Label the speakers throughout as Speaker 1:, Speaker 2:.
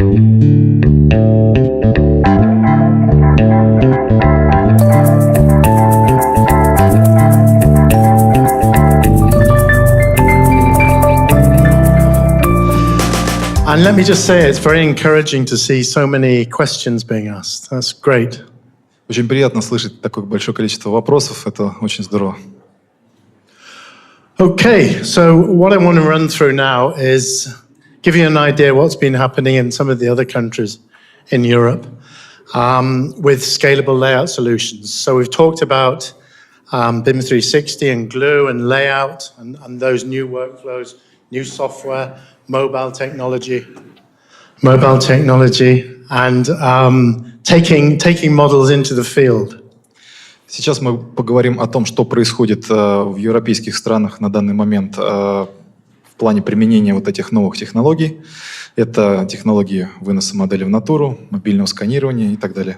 Speaker 1: And let me just say, it's very encouraging to see so many questions being asked. That's great.
Speaker 2: Очень приятно слышать такое большое количество вопросов. Это очень здорово.
Speaker 1: Okay, so what I want to run through now is give you an idea what's been happening in some of the other countries in Europe with scalable layout solutions. So we've talked about BIM 360 and glue and layout and those new workflows, new software, mobile technology, and taking models into the field.
Speaker 2: Сейчас мы поговорим о том, что происходит в европейских странах на данный момент в плане применения вот этих новых технологий. Это технологии выноса модели в натуру, мобильного сканирования и так далее.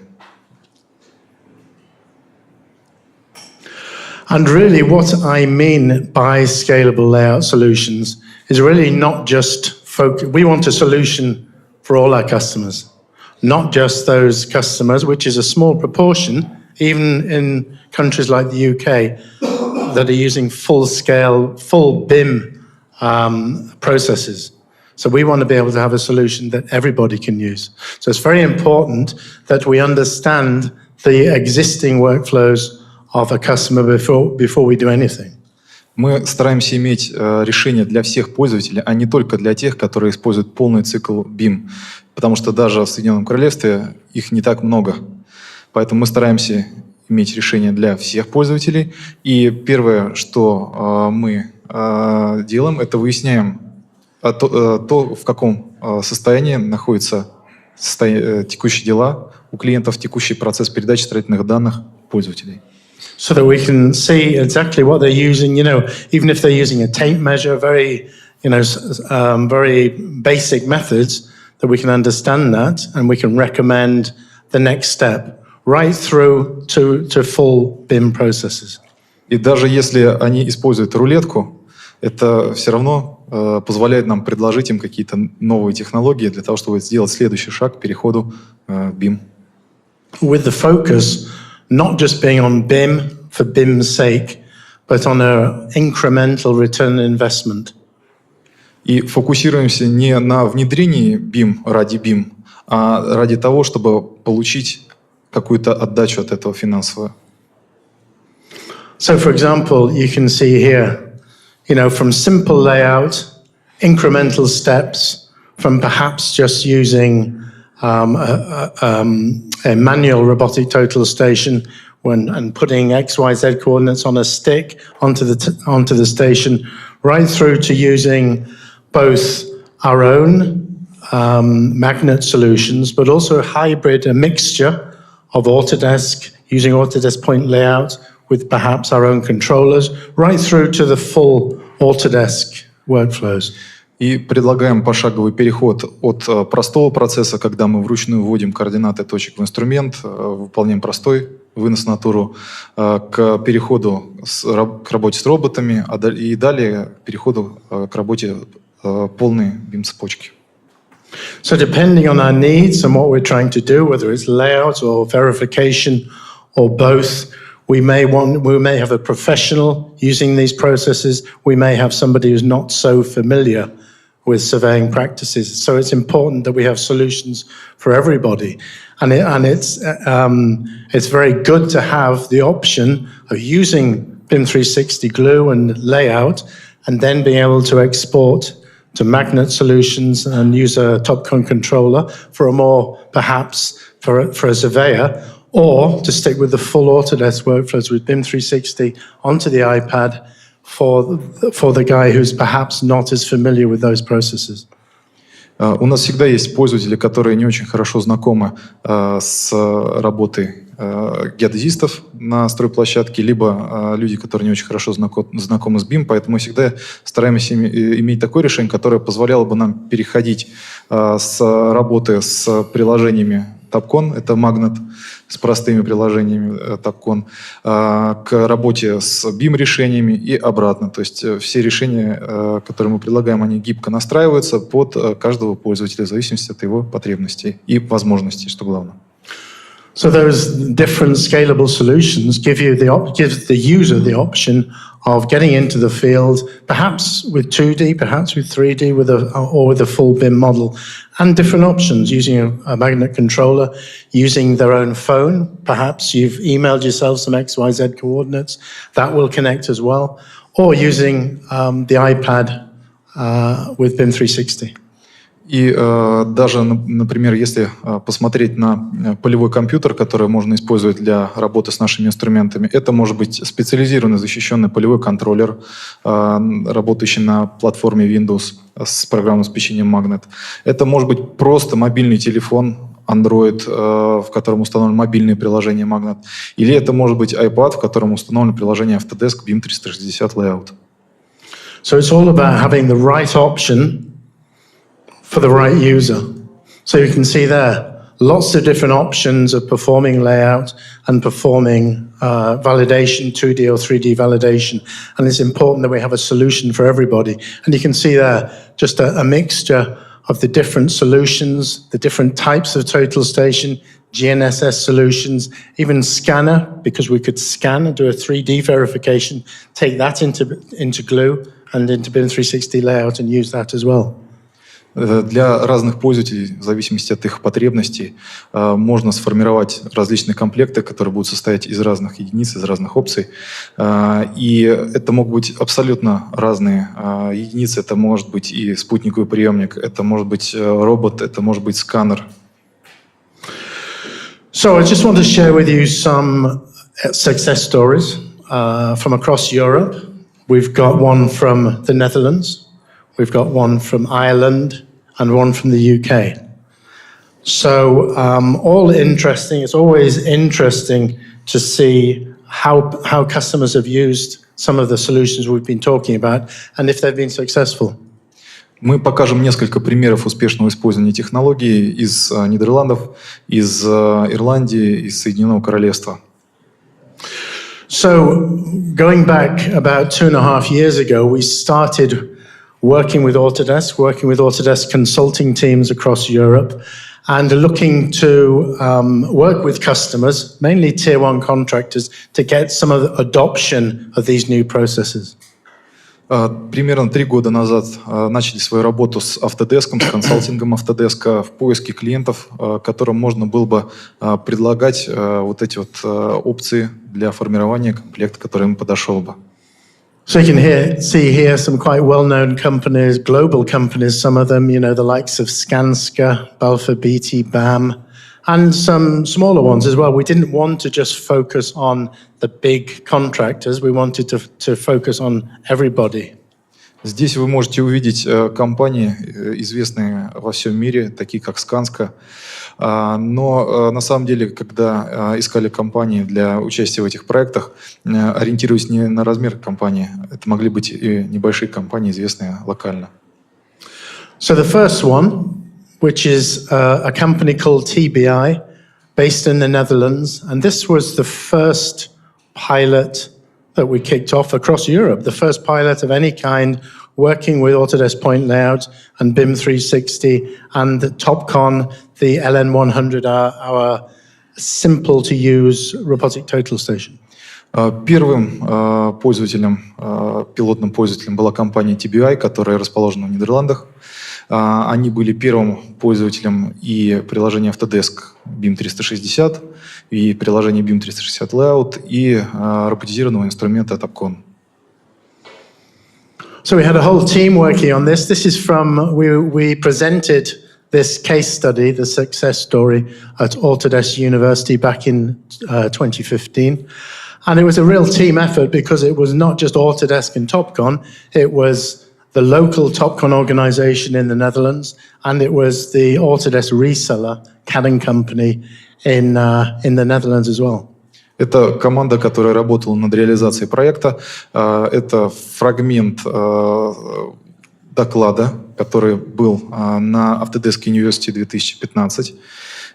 Speaker 1: And really what I mean by scalable layout solutions is really not just focus. We want a solution for all our customers, not just those customers, which is a small proportion, even in countries like the UK, that are using full-scale, full BIM processes. So we want to be able to have a solution that everybody can use. So it's very important that we understand the existing workflows of a customer before we do anything.
Speaker 2: Мы стараемся иметь решения для всех пользователей, а не только для тех, которые используют полный цикл BIM. Потому что даже в Соединенном Королевстве их не так много. Поэтому мы стараемся иметь решения для всех пользователей. И первое, что мы делаем, это выясняем то, в каком состоянии находятся текущие дела у клиентов, текущий процесс передачи строительных данных пользователей.
Speaker 1: So that we can see exactly what they're using, even if they're using a tape measure, very basic methods, that we can understand that and we can recommend the next step right through to full BIM processes.
Speaker 2: И даже если они используют рулетку, это все равно позволяет нам предложить им какие-то новые технологии для того, чтобы сделать следующий шаг к переходу в BIM.
Speaker 1: With the focus not just being on BIM for BIM's sake, but on an incremental return on investment.
Speaker 2: И фокусируемся не на внедрении BIM ради BIM, а ради того, чтобы получить какую-то отдачу от этого финансовую.
Speaker 1: So, for example, you can see here, from simple layout, incremental steps, from perhaps just using a manual robotic total station and putting XYZ coordinates on a stick onto the station, right through to using both our own magnet solutions, but also a mixture of Autodesk, using Autodesk point layout with perhaps our own controllers, right through to the full Autodesk workflows.
Speaker 2: И предлагаем пошаговый переход от простого процесса, когда мы вручную вводим координаты точек в инструмент, выполняем простой вынос натуру, к переходу к работе с роботами, и далее к переходу к работе полной BIM-цепочки.
Speaker 1: So depending on our needs and what we're trying to do, whether it's layout or verification or both, we may have a professional using these processes. We may have somebody who's not so familiar with surveying practices. So it's important that we have solutions for everybody. And it's very good to have the option of using BIM 360 glue and layout, and then being able to export to magnet solutions and use a Topcon controller for perhaps a surveyor, or to stick with the full Autodesk workflows with BIM 360 onto the iPad for the guy who's perhaps not as familiar with those processes.
Speaker 2: У нас всегда есть пользователи, которые не очень хорошо знакомы с работой геодезистов на стройплощадке, либо люди, которые не очень хорошо знакомы с BIM, поэтому мы всегда стараемся иметь такое решение, которое позволяло бы нам переходить с работы с приложениями Topcon, это магнит с простыми приложениями Topcon, к работе с BIM-решениями и обратно. То есть все решения, которые мы предлагаем, они гибко настраиваются под каждого пользователя в зависимости от его потребностей и возможностей, что главное.
Speaker 1: So those different scalable solutions give the user the option of getting into the field, perhaps with 2D, perhaps with 3D, or with a full BIM model, and different options using a magnet controller, using their own phone. Perhaps you've emailed yourself some XYZ coordinates that will connect as well, or using the iPad with BIM 360.
Speaker 2: И даже, например, если посмотреть на полевой компьютер, который можно использовать для работы с нашими инструментами, это может быть специализированный защищенный полевой контроллер, работающий на платформе Windows с программным обеспечением Magnet. Это может быть просто мобильный телефон Android, в котором установлено мобильное приложение Magnet. Или это может быть iPad, в котором установлено приложение AUTODESK BIM 360 Layout.
Speaker 1: So it's all about having the right option for the right user. So you can see there, lots of different options of performing layout and performing validation, 2D or 3D validation. And it's important that we have a solution for everybody. And you can see there just a mixture of the different solutions, the different types of total station, GNSS solutions, even scanner, because we could scan and do a 3D verification, take that into Glue and into BIM 360 layout and use that as well.
Speaker 2: Для разных пользователей, в зависимости от их потребностей, можно сформировать различные комплекты, которые будут состоять из разных единиц, из разных опций. И это могут быть абсолютно разные единицы. Это может быть и спутниковый приемник, это может быть робот, это может быть сканер.
Speaker 1: So I just want to share with you some success stories from across Europe. We've got one from the Netherlands. We've got one from Ireland and one from the UK. So all interesting. It's always interesting to see how customers have used some of the solutions we've been talking about and if they've been successful.
Speaker 2: Мы покажем несколько примеров успешного использования технологий из Нидерландов, из Ирландии, из Соединенного Королевства.
Speaker 1: So going back about 2.5 years ago, we started working with Autodesk consulting teams across Europe, and looking to work with customers, mainly tier one contractors, to get some of the adoption of these new processes.
Speaker 2: Примерно 3 года назад начали свою работу с Autodesk, с консалтингом Autodesk в поиске клиентов, которым можно было бы предлагать вот эти вот опции для формирования комплекта, который им подошел бы.
Speaker 1: So you can see here some quite well-known companies, global companies, some of them, you know, the likes of Skanska, Balfour Beatty, BAM, and some smaller ones as well. We didn't want to just focus on the big contractors. We wanted to focus on everybody.
Speaker 2: Здесь вы можете увидеть компании, известные во всем мире, такие как Skanska. Но на самом деле, когда искали компании для участия в этих проектах, ориентируясь не на размер компании, это могли быть и небольшие компании, известные локально.
Speaker 1: So the first one, which is a company called TBI, based in the Netherlands, and this was the first pilot that we kicked off across Europe, the first pilot of any kind working with Autodesk Point Layout and BIM 360 and Topcon, the LN100, our simple-to-use robotic total station.
Speaker 2: Первым пользователем, пилотным пользователем была компания TBI, которая расположена в Нидерландах. Они были первым пользователем и приложения Autodesk BIM 360, и приложения BIM 360 Layout, и роботизированного инструмента Topcon.
Speaker 1: So we had a whole team working on this. This is from, we presented this case study, the success story, at Autodesk University back in 2015. And it was a real team effort because it was not just Autodesk and Topcon, it was the local Topcon organization in the Netherlands, and it was the Autodesk reseller, CAD company in the Netherlands as well.
Speaker 2: Это команда, которая работала над реализацией проекта. Это фрагмент доклада, который был на Autodesk University 2015.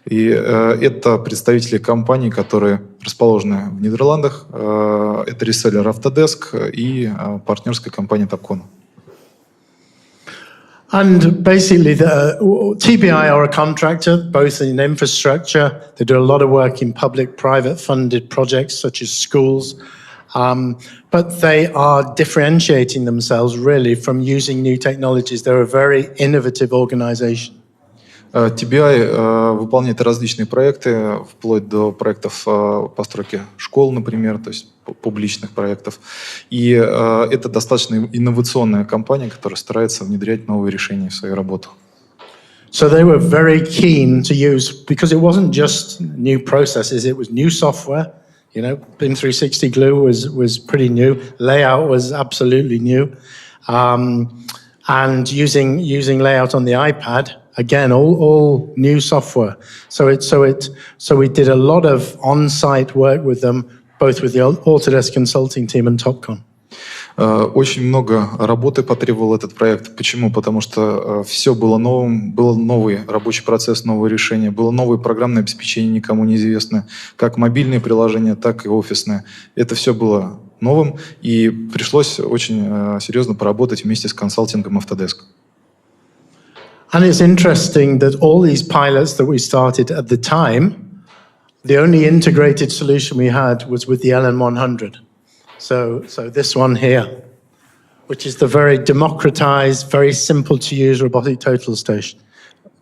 Speaker 2: И это представители компаний, которые расположены в Нидерландах. Это реселлер AUTODESK и партнерская компания Topcon.
Speaker 1: And basically, TBI are a contractor, both in infrastructure. They do a lot of work in public, private funded projects such as schools. But they are differentiating themselves really from using new technologies. They're a very innovative organization.
Speaker 2: TBI выполняет различные проекты, вплоть до проектов постройки школ, например, то есть публичных проектов. И это достаточно инновационная компания, которая старается внедрять новые решения в свою работу.
Speaker 1: So they were very keen to use, because it wasn't just new processes, it was new software. You know, BIM 360 Glue was pretty new. Layout was absolutely new. And using layout on the iPad, again, all new software. So we did a lot of on-site work with them, both with the Autodesk consulting team and Topcon.
Speaker 2: Очень много работы потребовал этот проект. Почему? Потому что все было новым, был новый рабочий процесс, новые решения, было новое программное обеспечение, никому неизвестное, как мобильные приложения, так и офисные. Это все было новым, и пришлось очень серьезно поработать вместе с консалтингом Autodesk.
Speaker 1: And it's interesting that all these pilots that we started at the time, the only integrated solution we had was with the LN100. So this one here, which is the very democratized, very simple to use robotic total station.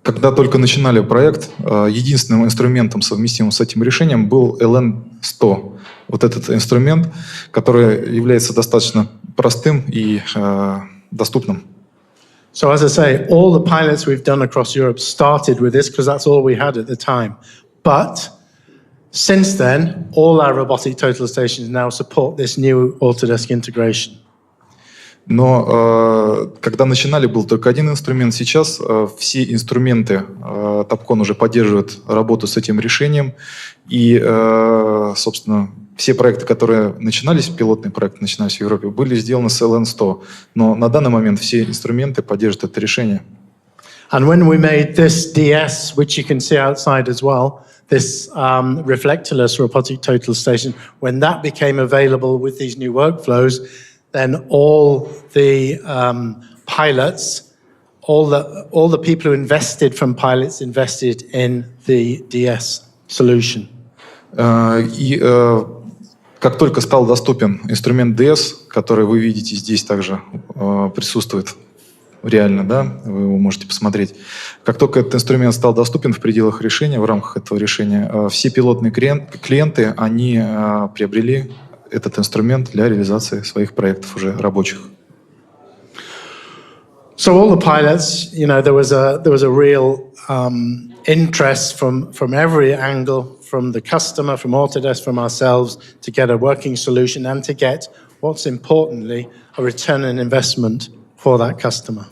Speaker 2: Когда только начинали проект, единственным инструментом, совместимым с этим решением, был LN100. Вот этот инструмент, который является достаточно простым и доступным.
Speaker 1: So as I say, all the pilots we've done across Europe started with this because that's all we had at the time. But since then, all our robotic total stations now support this new Autodesk integration.
Speaker 2: Но когда начинали, был только один инструмент. Сейчас все инструменты Topcon уже поддерживают работу с этим решением. И, собственно, все проекты, которые начинались, пилотные проекты начинались в Европе, были сделаны с LN100. Но на данный момент все инструменты поддерживают это решение.
Speaker 1: And when we made this DS, which you can see outside as well, this reflectorless robotic total station, when that became available with these new workflows, then all the pilots, all the people who invested from pilots invested in the DS solution.
Speaker 2: И как только стал доступен инструмент DS, который вы видите здесь также присутствует реально, да, вы его можете посмотреть. Как только этот инструмент стал доступен в пределах решения, в рамках этого решения, все пилотные клиенты, они приобрели этот инструмент для реализации своих проектов уже рабочих.
Speaker 1: So all the pilots, you know, there was a real interest from every angle, from the customer, from Autodesk, from ourselves, to get a working solution and to get, what's importantly, a return on investment for that customer.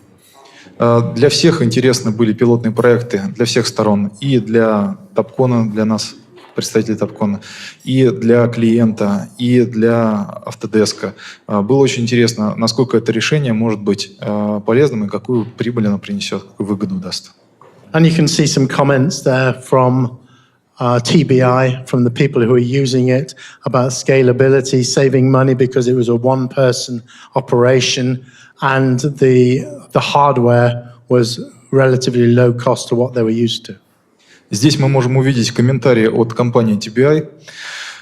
Speaker 2: Для всех интересны были пилотные проекты, для всех сторон, и для Topcon, для нас, представителей Topcon, и для клиента, и для Autodesk. Было очень интересно, насколько это решение может быть полезным и какую прибыль оно принесет, какую выгоду даст.
Speaker 1: And you can see some comments there from TBI, from the people who are using it, about scalability, saving money because it was a one-person operation, and the hardware was relatively low cost to what they were used to.
Speaker 2: Здесь мы можем увидеть комментарии от компании TBI.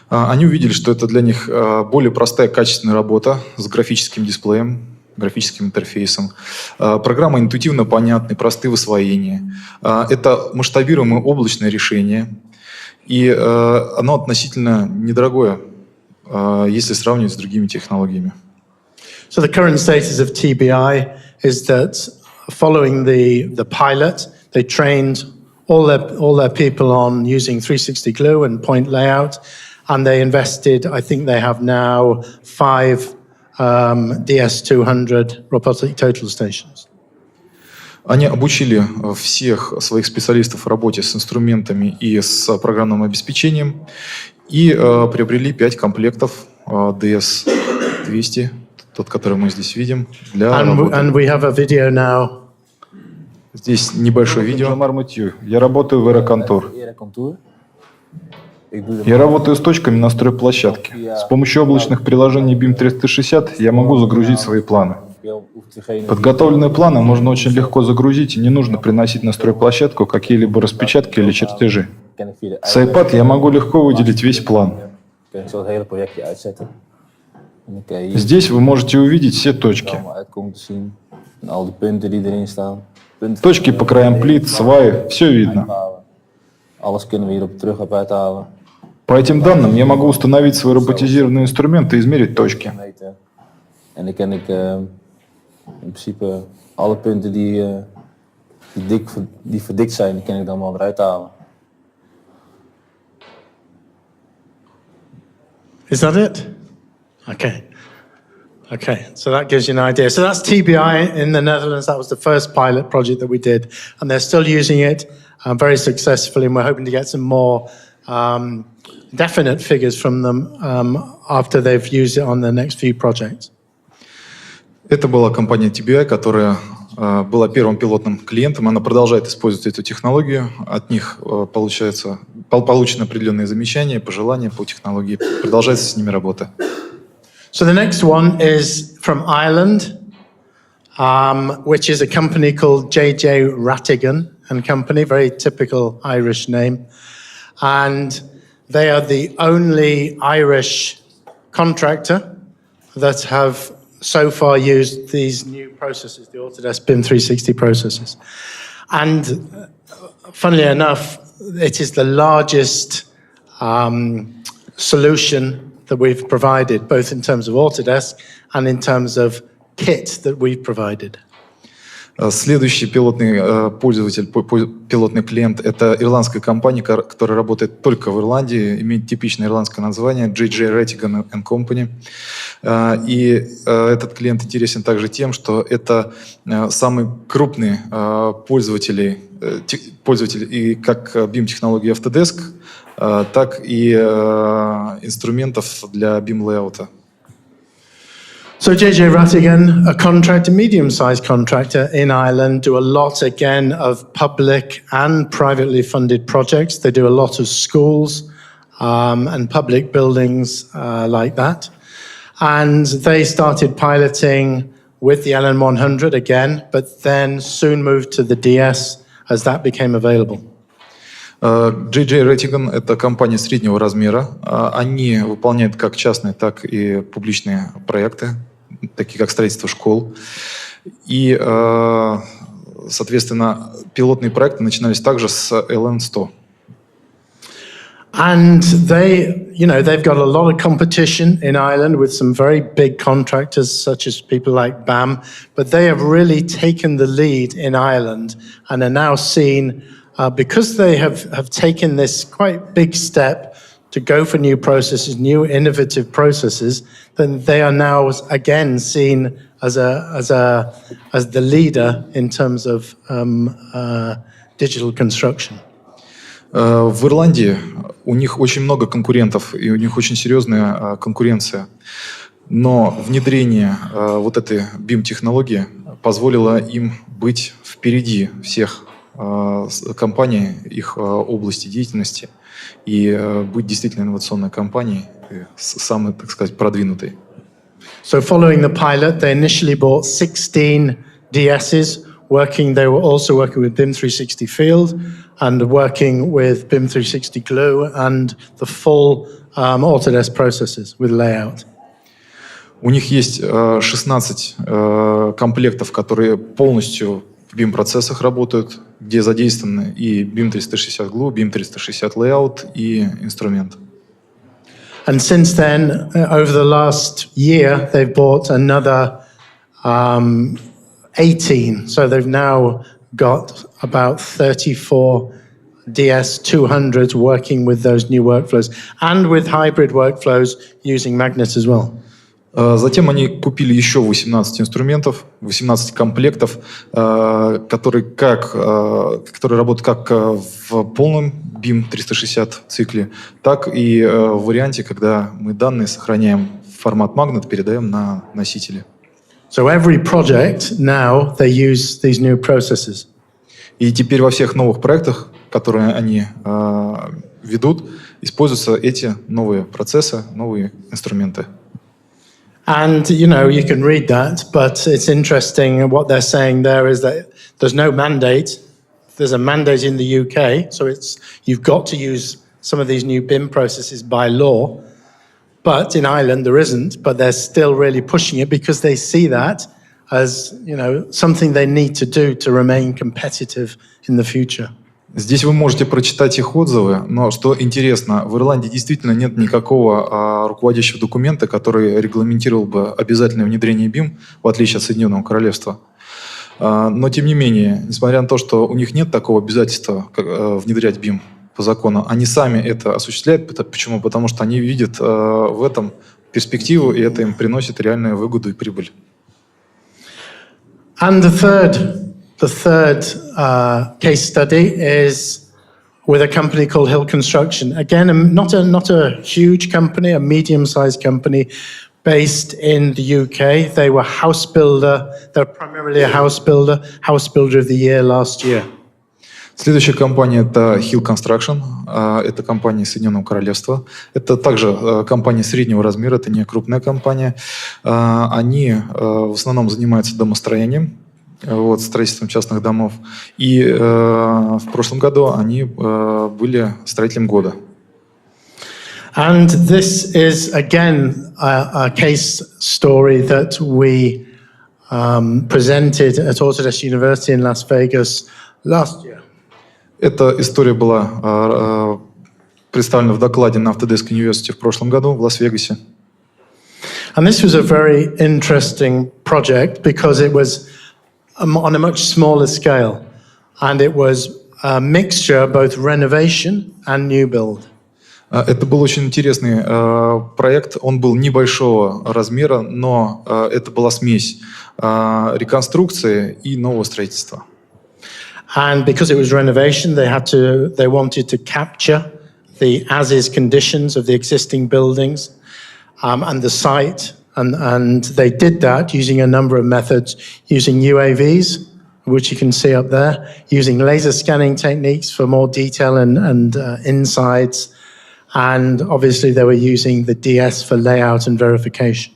Speaker 2: Они увидели, что это для них более простая, качественная работа с графическим дисплеем, графическим интерфейсом. Программа интуитивно понятная, простые в освоении. Это масштабируемое облачное решение. И оно относительно недорогое, если сравнивать с другими технологиями.
Speaker 1: So the current status of TBI is that following the pilot, they trained all their people on using 360 glue and point layout, and they invested, I think they have now 5 DS200 robotic total stations.
Speaker 2: Они обучили всех своих специалистов в работе с инструментами и с программным обеспечением и приобрели 5 комплектов DS200, тот, который мы здесь видим, для работы.
Speaker 1: And we have a video now.
Speaker 2: Здесь небольшое видео.
Speaker 3: Я работаю в аэроконтур. Я работаю с точками на стройплощадке. С помощью облачных приложений BIM-360 я могу загрузить свои планы. Подготовленные планы можно очень легко загрузить, и не нужно приносить на стройплощадку какие-либо распечатки или чертежи. С iPad я могу легко выделить весь план. Здесь вы можете увидеть все точки. Точки по краям плит, сваи, все видно. По этим данным я могу установить свой роботизированный инструмент и измерить точки.
Speaker 4: In principe alle punten die verdikt zijn, die kan ik dan wel eruit halen.
Speaker 1: Is that it? Okay. Okay, so that gives you an idea. So that's TBI in the Netherlands. That was the first pilot project that we did. And they're still using it very successfully. And we're hoping to get some more definite figures from them after they've used it on the next few projects.
Speaker 2: Это была компания TBI, которая была первым пилотным клиентом. Она продолжает использовать эту технологию. От них получены определенные замечания, пожелания по технологии. Продолжается с ними работа.
Speaker 1: So the next one is from Ireland, which is a company called JJ Rattigan and Company, very typical Irish name. And they are the only Irish contractor that have so far used these new processes, the Autodesk BIM-360 processes. And funnily enough, it is the largest solution that we've provided, both in terms of Autodesk and in terms of kit that we've provided.
Speaker 2: Следующий пилотный пользователь, пилотный клиент – это ирландская компания, которая работает только в Ирландии, имеет типичное ирландское название JJ Rattigan and Company. И этот клиент интересен также тем, что это самый крупный пользователь и как BIM-технологии AUTODESK, так и инструментов для BIM-лейаута.
Speaker 1: So JJ Rattigan, a contractor, medium-sized contractor in Ireland, do a lot again of public and privately funded projects. They do a lot of schools and public buildings like that. And they started piloting with the LN100 again, but then soon moved to the DS as that became available.
Speaker 2: JJ Rattigan – это компания среднего размера. Они выполняют как частные, так и публичные проекты, такие как строительство школ. И, соответственно, пилотные проекты начинались также с LN100.
Speaker 1: And they've got a lot of competition in Ireland with some very big contractors, such as people like BAM, but they have really taken the lead in Ireland and are now seen, because they have taken this quite big step to go for new processes, new innovative processes, then they are now again seen as the leader in terms of digital construction.
Speaker 2: В Ирландии у них очень много конкурентов, и у них очень серьезная конкуренция. Но внедрение вот этой BIM-технологии позволило им быть впереди всех компаний, их области деятельности, и быть действительно инновационной компанией, самой, так сказать, продвинутой.
Speaker 1: So following the pilot, they initially bought 16 DSs. They were also working with BIM-360 Field and working with BIM-360 Glue and the full Autodesk processes with layout.
Speaker 2: У них есть 16 комплектов, которые полностью в BIM-процессах работают, где задействованы и BIM-360 Glue, BIM-360 Layout и инструмент.
Speaker 1: And since then, over the last year, they've bought another 18. So they've now got about 34 DS200s working with those new workflows and with hybrid workflows using magnets as well.
Speaker 2: Затем они купили еще 18 инструментов, 18 комплектов, которые работают как в полном BIM-360 цикле, так и в варианте, когда мы данные сохраняем в формат магнит, передаем на носители.
Speaker 1: So every project now, they use these new processes.
Speaker 2: И теперь во всех новых проектах, которые они ведут, используются эти новые процессы, новые инструменты.
Speaker 1: And, you know, you can read that, but it's interesting what they're saying there is that there's no mandate. There's a mandate in the UK, so you've got to use some of these new BIM processes by law. But in Ireland, there isn't, but they're still really pushing it because they see that as, you know, something they need to do to remain competitive in the future.
Speaker 2: Здесь вы можете прочитать их отзывы, но что интересно, в Ирландии действительно нет никакого руководящего документа, который регламентировал бы обязательное внедрение BIM, в отличие от Соединенного Королевства. Но тем не менее, несмотря на то, что у них нет такого обязательства внедрять BIM по закону, они сами это осуществляют. Почему? Потому что они видят в этом перспективу, и это им приносит реальную выгоду и прибыль.
Speaker 1: And the third case study is with a company called Hill Construction. Again, not a huge company, a medium-sized company based in the UK. They were house builder. They're primarily a house builder of the year last year.
Speaker 2: Следующая компания – это Hill Construction. Это компания Соединенного Королевства. Это также компания среднего размера, это не крупная компания. Они в основном занимаются домостроением, строительством частных домов. И в прошлом году они были строителем года.
Speaker 1: And this is again a case story that we presented at Autodesk University in Las Vegas last year.
Speaker 2: Эта история была представлена в докладе на Autodesk University в прошлом году в Лас-Вегасе.
Speaker 1: And this was a very interesting project because it was on a much smaller scale, and it was a mixture of both renovation and new build.
Speaker 2: Это был очень интересный проект. Он был небольшого размера, но это была смесь реконструкции и нового строительства.
Speaker 1: And because it was renovation, they wanted to capture the as-is conditions of the existing buildings and the site, and they did that using a number of methods, using UAVs, which you can see up there, using laser scanning techniques for more detail and insides, and obviously they were using the DS for layout and verification.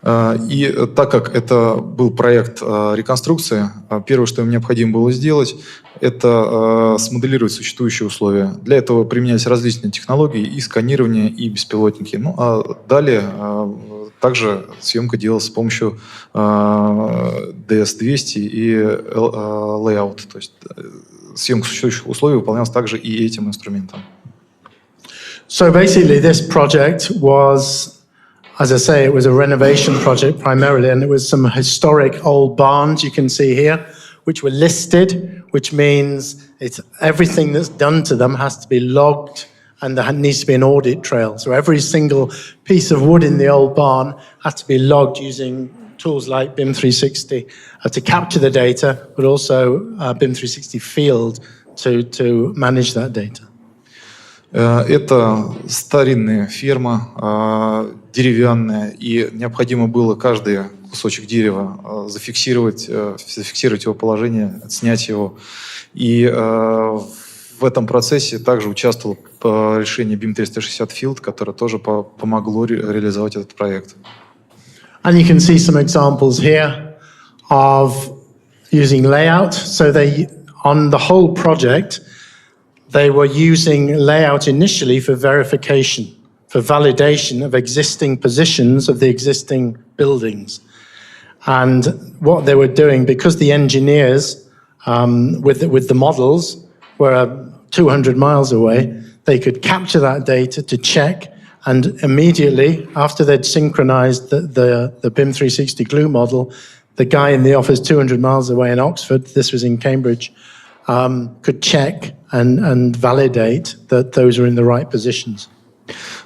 Speaker 2: И так как это был проект реконструкции, первое, что им необходимо было сделать, это смоделировать существующие условия. Для этого применялись различные технологии и сканирование, и беспилотники. Ну, а далее также съемка делалась с помощью DS-200 и Layout. То есть съемка существующих условий выполнялась также и этим инструментом.
Speaker 1: So basically this project was, as I say, it was a renovation project primarily, and it was some historic old barns you can see here, which were listed, which means everything that's done to them has to be logged, and there needs to be an audit trail. So every single piece of wood in the old barn has to be logged using tools like BIM-360 to capture the data, but also BIM-360 Field to manage that data.
Speaker 2: Это старинная ферма, деревянная, и необходимо было каждый кусочек дерева зафиксировать его положение, снять его. И в этом процессе также участвовал решение BIM-360 Field, которое тоже помогло реализовать этот проект.
Speaker 1: And you can see some examples here of using layout. So on the whole project, they were using layout initially for verification, for validation of existing positions of the existing buildings. And what they were doing, because the engineers with the models were 200 miles away, they could capture that data to check, and immediately after they'd synchronized the BIM-360 glue model, the guy in the office 200 miles away in Oxford, this was in Cambridge, could check and validate that those are in the right positions.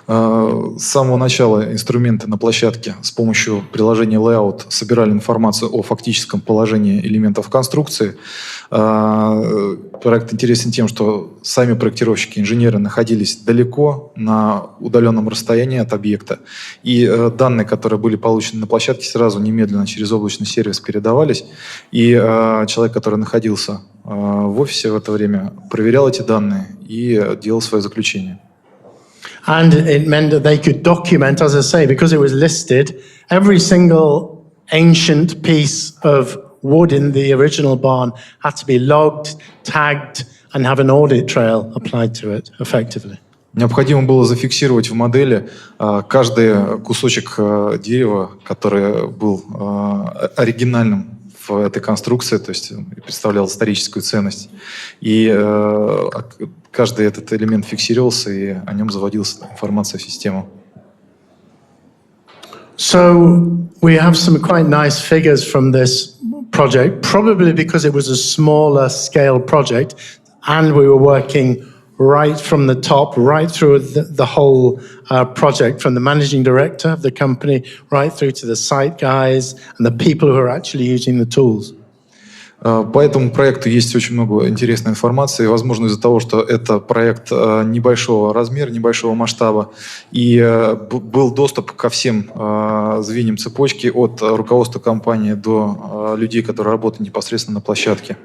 Speaker 2: С самого начала инструменты на площадке с помощью приложения Layout собирали информацию о фактическом положении элементов конструкции. Проект интересен тем, что сами проектировщики, инженеры находились далеко, на удаленном расстоянии от объекта. И данные, которые были получены на площадке, сразу немедленно через облачный сервис передавались. И человек, который находился в офисе в это время, проверял эти данные и делал свое заключение.
Speaker 1: And it meant that they could document, as I say, because it was listed, every single ancient piece of wood in the original barn had to be logged, tagged, and have an audit trail applied to it effectively.
Speaker 2: Необходимо было зафиксировать в модели каждый кусочек дерева, который был оригинальным в этой конструкции, то есть представлял историческую ценность. И каждый этот элемент фиксировался, и о нем заводилась информация в систему.
Speaker 1: So we have some quite nice figures from this project, probably because it was a smaller scale project, and we were working right from the top, right through the whole project, from the managing director of the company, right through to the site guys and the people who are actually using the tools.
Speaker 2: По этому проекту есть очень много интересной информации. Возможно, из-за того, что это проект небольшого размера, небольшого масштаба, и был доступ ко всем звеньям цепочки, от руководства компании до людей, которые работают непосредственно на площадке.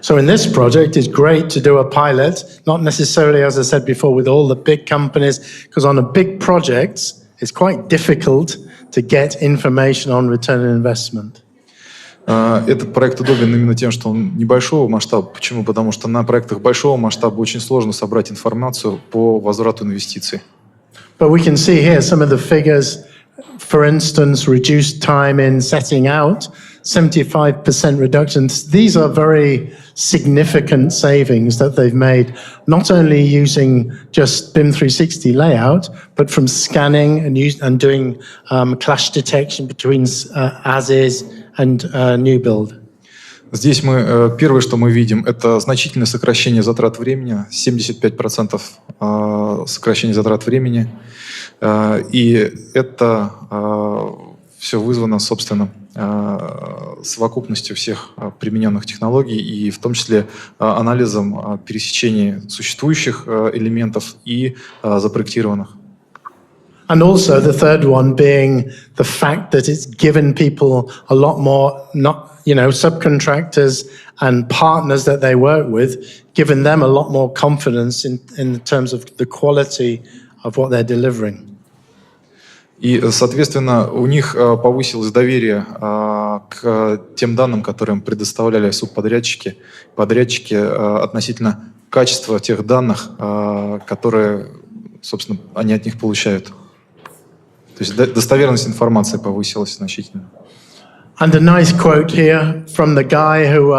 Speaker 1: So in this project, it's great to do a pilot, not necessarily, as I said before, with all the big companies, because on a big project, it's quite difficult to get information on return on investment.
Speaker 2: Этот проект удобен именно тем, что он небольшого масштаба. Почему? Потому что на проектах большого масштаба очень сложно собрать информацию по возврату инвестиций.
Speaker 1: But we can see here some of the figures. For instance, reduced time in setting out, 75% reductions. These are very significant savings that they've made, not only using just BIM 360 layout, but from scanning and doing clash detection between as-is and new build.
Speaker 2: Здесь мы, первое, что мы видим, это значительное сокращение затрат времени, 75% сокращение затрат времени. И это все вызвано, собственно, совокупностью всех примененных технологий и в том числе анализом пересечений существующих элементов и запроектированных.
Speaker 1: And also the third one being the fact that it's given people a lot more, subcontractors and partners that they work with, given them a lot more confidence in terms of the quality of what they're delivering.
Speaker 2: И, соответственно, у них повысилось доверие к тем данным, которые им предоставляли субподрядчики, подрядчики относительно качества тех данных, которые, собственно, они от них получают. То есть достоверность информации повысилась значительно.
Speaker 1: And a nice quote here from the guy who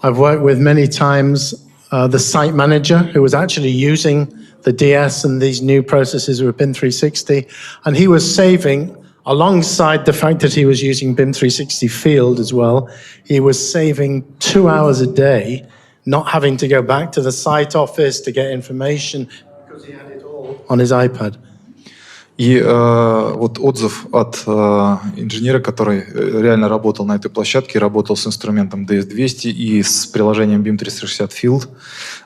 Speaker 1: I've worked with many times, the site manager who was actually using the DS and these new processes with BIM 360. And he was saving, alongside the fact that he was using BIM 360 Field as well, he was saving 2 hours a day, not having to go back to the site office to get information, because he had it all on his iPad.
Speaker 2: И вот отзыв от инженера, который реально работал на этой площадке, работал с инструментом DS200 и с приложением BIM 360 Field.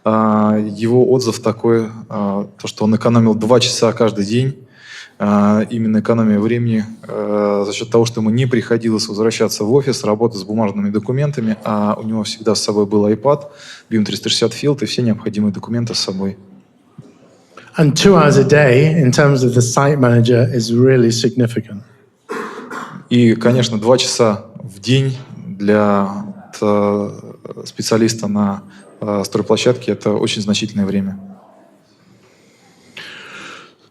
Speaker 2: Его отзыв такой, то, что он экономил 2 часа каждый день, именно экономия времени за счет того, что ему не приходилось возвращаться в офис, работать с бумажными документами, а у него всегда с собой был iPad, BIM 360 Field и все необходимые документы с собой.
Speaker 1: And 2 hours a day, in terms of the site manager, is really significant.
Speaker 2: И, конечно, 2 часа в день для специалиста на стройплощадке – это очень значительное время.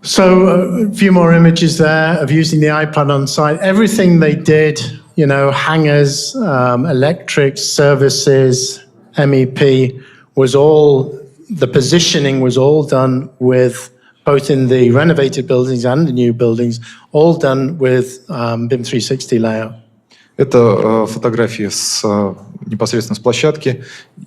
Speaker 1: So, a few more images there of using the iPad on site. Everything they did, hangars, electrics, services, MEP, was all, the positioning was all done with, both in the renovated buildings and the new buildings, all done with BIM 360 layout.
Speaker 2: Это фотографии непосредственно с площадки.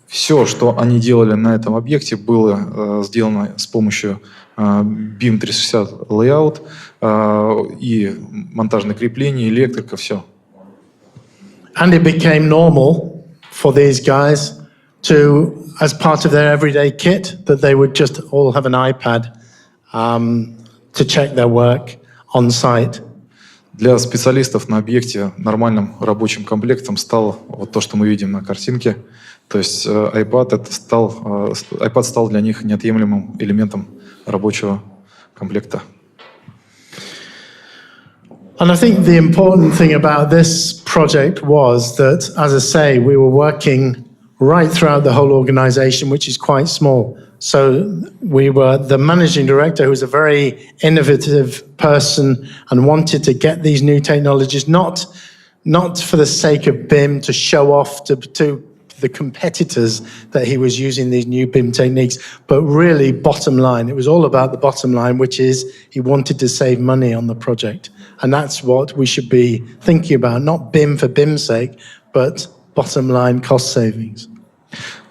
Speaker 2: Все, что они делали на этом объекте, было сделано с помощью BIM-360 Layout и монтажное крепление, электрика, все.
Speaker 1: And it became normal for these guys to, as part of their everyday kit, that they would just all have an iPad to check their work on site.
Speaker 2: Для специалистов на объекте нормальным рабочим комплектом стало вот то, что мы видим на картинке. То есть iPad стал для них неотъемлемым элементом рабочего комплекта.
Speaker 1: And I think the important thing about this project was that, as I say, we were working right throughout the whole organization, which is quite small. So we were the managing director, who was a very innovative person and wanted to get these new technologies, not for the sake of BIM, to show off to the competitors that he was using these new BIM techniques, but really bottom line. It was all about the bottom line, which is he wanted to save money on the project. And that's what we should be thinking about, not BIM for BIM's sake, but bottom line cost savings.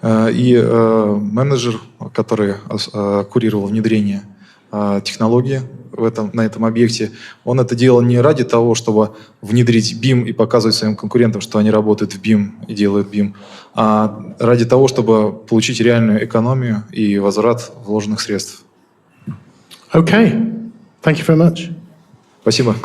Speaker 2: И менеджер, который курировал внедрение технологии на этом объекте, он это делал не ради того, чтобы внедрить BIM и показывать своим конкурентам, что они работают в BIM и делают BIM, а ради того, чтобы получить реальную экономию и возврат вложенных средств.
Speaker 1: Okay, thank you very much.
Speaker 2: Спасибо.